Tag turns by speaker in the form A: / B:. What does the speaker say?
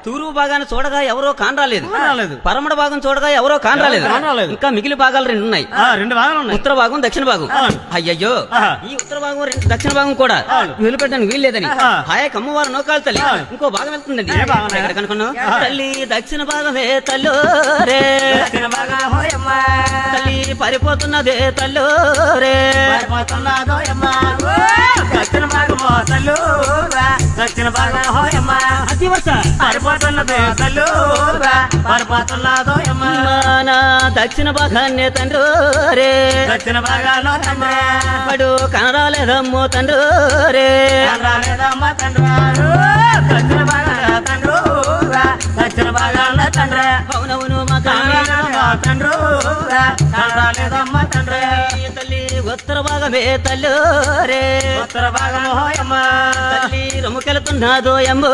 A: తూర్పు భాగాన్ని చూడగా ఎవరో కానరాలేదు, పరమడ భాగం చూడగా ఎవరో కానరాలేదు. ఇంకా మిగిలి భాగాలు రెండు ఉన్నాయి. ఉత్తర భాగం దక్షిణ భాగం. అయ్యయ్యో, ఈ ఉత్తర భాగం దక్షిణ భాగం కూడా వదిలిపెట్టడానికి వీల్లేదని హాయ్ అమ్మవారు నౌకాలు తల్లి ఇంకో భాగం వెళ్తుందండి. ఎక్కడ కనుకున్నావు తల్లి దక్షిణ భాగమే తల్లో రే, తల్లి పరిపోతున్నదే తల్లో రే,
B: దక్షిణ భాగమో తల్లు దక్షిణ భాగం హోయమ్మ
A: అతి వర్ష
B: పరిపోతున్నదే తల్లు పరిపోతున్నదోయమ్మ
A: దక్షిణ భాగాన్నే తండ్రు రే,
B: దక్షిణ భాగాల్లో తండ్రి
A: వాడు కనరాలేదమ్మో తండ్రు రే,
B: రాలేదమ్మ తండ్రి దక్షిణ భాగాల తండ్రు దక్షిణ భాగాల తండ్రి
A: అవునవును మా
B: తండ్రు రాలేదమ్మ తండ్రి
A: తల్లి ఉత్తర భాగమే తల్లు రే,
B: ఉత్తర భాగం హోయమ్మ
A: తల్లి రొమ్ముకెళ్తున్నాదోయమ్మో